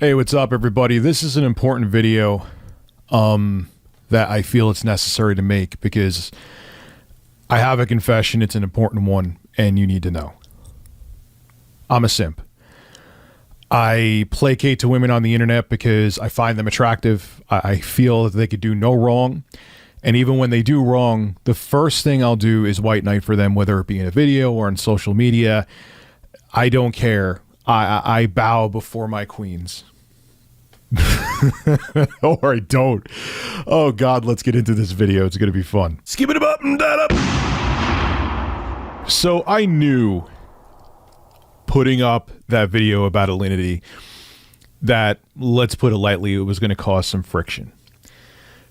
Hey, what's up, everybody? This is an important video that I feel it's necessary to make because I have a confession. It's an important one, and you need to know. I'm a simp. I placate to women on the internet because I find them attractive. I feel that they could do no wrong. And even when they do wrong, the first thing I'll do is white knight for them, whether it be in a video or on social media. I don't care. I bow before my queens. Or I don't. Oh God, let's get into this video. It's gonna be fun. Skip it up and that up. So I knew putting up that video about Alinity that, let's put it lightly, it was gonna cause some friction.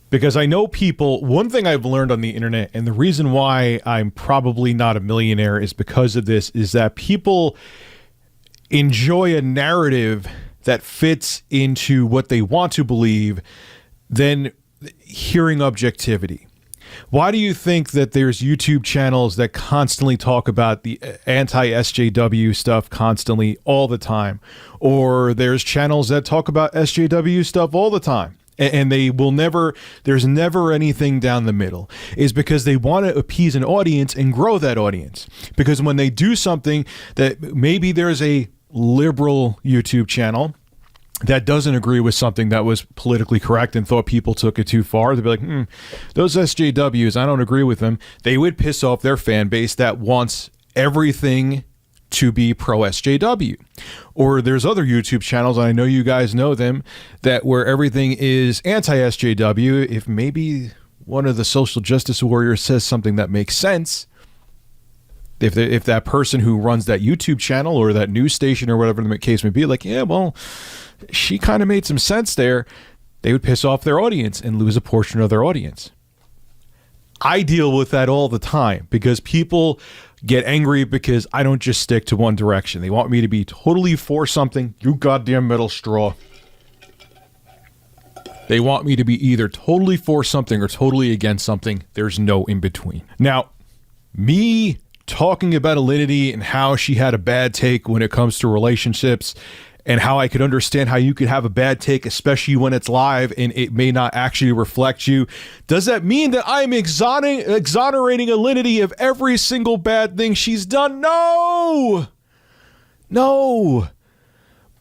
Because I know people, one thing I've learned on the internet, and the reason why I'm probably not a millionaire is because of this, is that people enjoy a narrative that fits into what they want to believe than hearing objectivity. Why do you think that there's YouTube channels that constantly talk about the anti-SJW stuff constantly all the time? Or there's channels that talk about SJW stuff all the time? And they will never, there's never anything down the middle, is because they want to appease an audience and grow that audience. Because when they do something that maybe there's a liberal YouTube channel that doesn't agree with something that was politically correct and thought people took it too far, they'd be like, those SJWs, I don't agree with them. They would piss off their fan base that wants everything to be pro SJW. Or there's other YouTube channels, and I know you guys know them, that where everything is anti-SJW. If maybe one of the social justice warriors says something that makes sense, if that person who runs that YouTube channel or that news station or whatever the case may be, like, yeah, well, she kind of made some sense there, they would piss off their audience and lose a portion of their audience. I deal with that all the time because people get angry because I don't just stick to one direction. They want me to be totally for something, you goddamn metal straw. They want me to be either totally for something or totally against something. There's no in between. Now, me talking about Alinity and how she had a bad take when it comes to relationships and how I could understand how you could have a bad take, especially when it's live and it may not actually reflect you. Does that mean that I'm exonerating Alinity of every single bad thing she's done? No! No!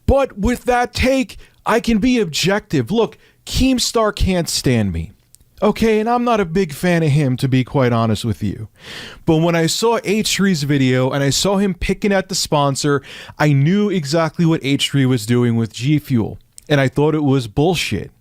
But with that take, I can be objective. Look, Keemstar can't stand me. Okay, and I'm not a big fan of him, to be quite honest with you. But when I saw H3's video and I saw him picking at the sponsor, I knew exactly what H3 was doing with G Fuel, and I thought it was bullshit.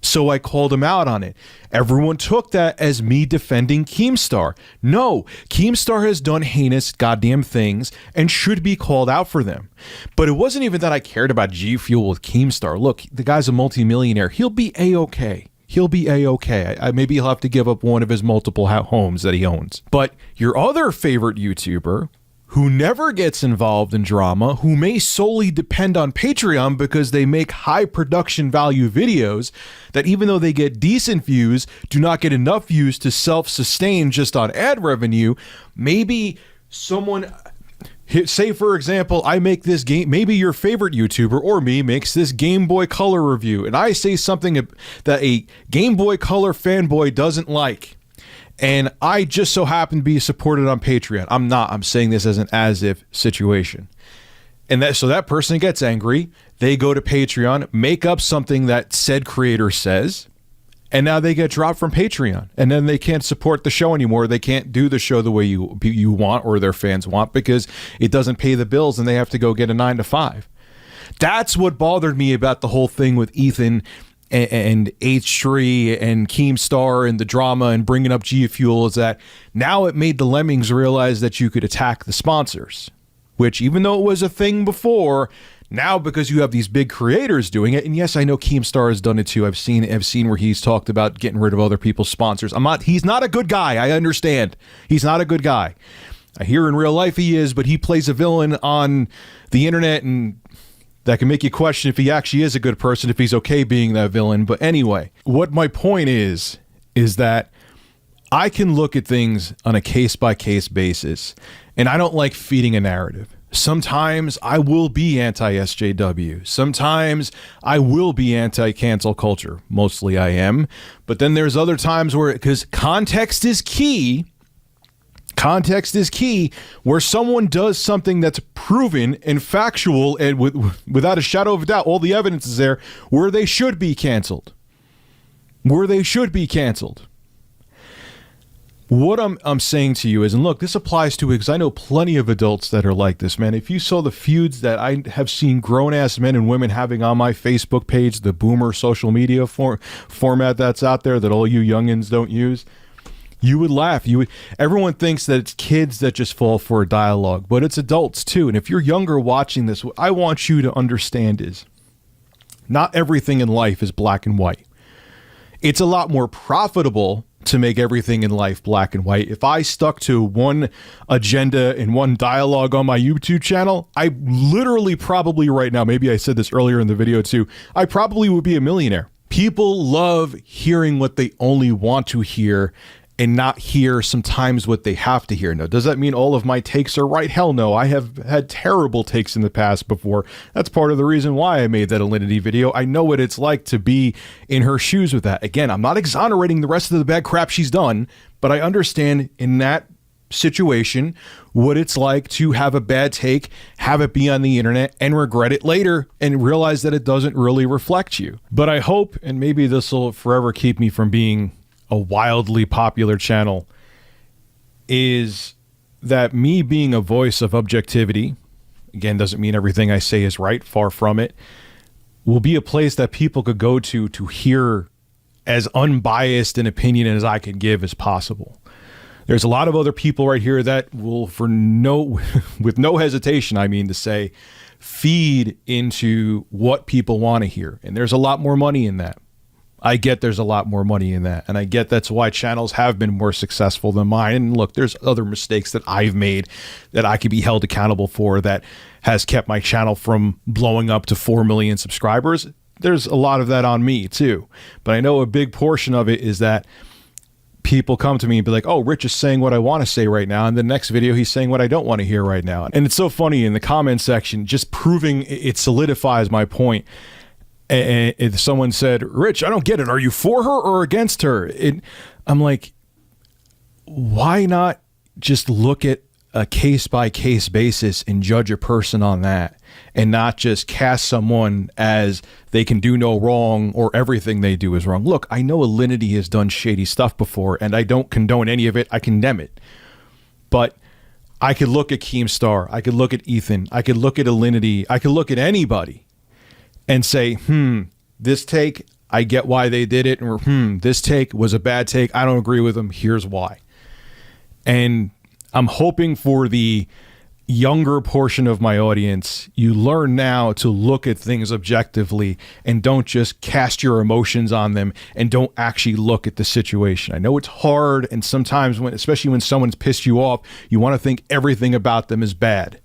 So I called him out on it. Everyone took that as me defending Keemstar. No, Keemstar has done heinous goddamn things and should be called out for them. But it wasn't even that I cared about G Fuel with Keemstar. Look, the guy's a multimillionaire. He'll be A-okay. He'll be A-okay. Maybe he'll have to give up one of his multiple homes that he owns. But your other favorite YouTuber, who never gets involved in drama, who may solely depend on Patreon because they make high production value videos that, even though they get decent views, do not get enough views to self-sustain just on ad revenue. Maybe someone... Say, for example, I make this game, maybe your favorite YouTuber or me makes this Game Boy Color review, and I say something that a Game Boy Color fanboy doesn't like, and I just so happen to be supported on Patreon. I'm not. I'm saying this as an as-if situation. And so that person gets angry, they go to Patreon, make up something that said creator says, and now they get dropped from Patreon, and then they can't support the show anymore. They can't do the show the way you want or their fans want because it doesn't pay the bills and they have to go get a 9-to-5. That's what bothered me about the whole thing with Ethan and H3 and Keemstar and the drama and bringing up G Fuel, is that now it made the lemmings realize that you could attack the sponsors, which, even though it was a thing before, now, because you have these big creators doing it, and yes, I know Keemstar has done it too. I've seen where he's talked about getting rid of other people's sponsors. He's not a good guy. I understand. He's not a good guy. I hear in real life he is, but he plays a villain on the internet, and that can make you question if he actually is a good person, if he's okay being that villain. But anyway, what my point is that I can look at things on a case-by-case basis, and I don't like feeding a narrative. Sometimes I will be anti-SJW. Sometimes I will be anti-cancel culture. Mostly I am. But then there's other times where, because context is key, where someone does something that's proven and factual and without a shadow of a doubt, all the evidence is there, where they should be canceled. What I'm saying to you is, and look, this applies to, because I know plenty of adults that are like this, man. If you saw the feuds that I have seen grown-ass men and women having on my Facebook page, the boomer social media format that's out there that all you youngins don't use, you would laugh. Everyone thinks that it's kids that just fall for a dialogue, but it's adults too. And if you're younger watching this, what I want you to understand is not everything in life is black and white. It's a lot more profitable to make everything in life black and white. If I stuck to one agenda and one dialogue on my YouTube channel, I literally probably right now, maybe I said this earlier in the video too, I probably would be a millionaire. People love hearing what they only want to hear and not hear sometimes what they have to hear. Now, does that mean all of my takes are right? Hell no. I have had terrible takes in the past before. That's part of the reason why I made that Alinity video. I know what it's like to be in her shoes with that. Again, I'm not exonerating the rest of the bad crap she's done, but I understand in that situation what it's like to have a bad take, have it be on the internet, and regret it later and realize that it doesn't really reflect you. But I hope, and maybe this will forever keep me from being a wildly popular channel, is that me being a voice of objectivity, again, doesn't mean everything I say is right, far from it, will be a place that people could go to hear as unbiased an opinion as I can give as possible. There's a lot of other people right here that will, with no hesitation, I mean to say, feed into what people want to hear. And there's a lot more money in that. I get there's a lot more money in that. And I get that's why channels have been more successful than mine. And look, there's other mistakes that I've made that I could be held accountable for that has kept my channel from blowing up to 4 million subscribers. There's a lot of that on me too. But I know a big portion of it is that people come to me and be like, oh, Rich is saying what I want to say right now. And the next video, he's saying what I don't want to hear right now. And it's so funny in the comment section, just proving it solidifies my point. And if someone said, Rich, I don't get it. Are you for her or against her? I'm like, why not just look at a case-by-case basis and judge a person on that and not just cast someone as they can do no wrong or everything they do is wrong? Look, I know Alinity has done shady stuff before, and I don't condone any of it. I condemn it. But I could look at Keemstar. I could look at Ethan. I could look at Alinity. I could look at anybody and say, this take, I get why they did it, or this take was a bad take. I don't agree with them. Here's why. And I'm hoping for the younger portion of my audience, you learn now to look at things objectively and don't just cast your emotions on them and don't actually look at the situation. I know it's hard, and sometimes especially when someone's pissed you off, you want to think everything about them is bad,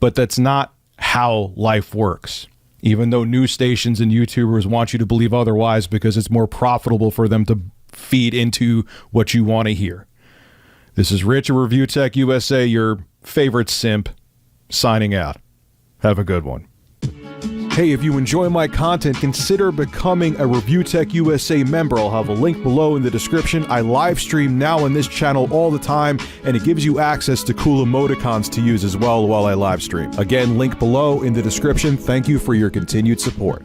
but that's not how life works. Even though news stations and YouTubers want you to believe otherwise because it's more profitable for them to feed into what you want to hear. This is Rich of Review Tech USA, your favorite simp, signing out. Have a good one. Hey, if you enjoy my content, consider becoming a Review Tech USA member. I'll have a link below in the description. I live stream now on this channel all the time, and it gives you access to cool emoticons to use as well while I live stream. Again, link below in the description. Thank you for your continued support.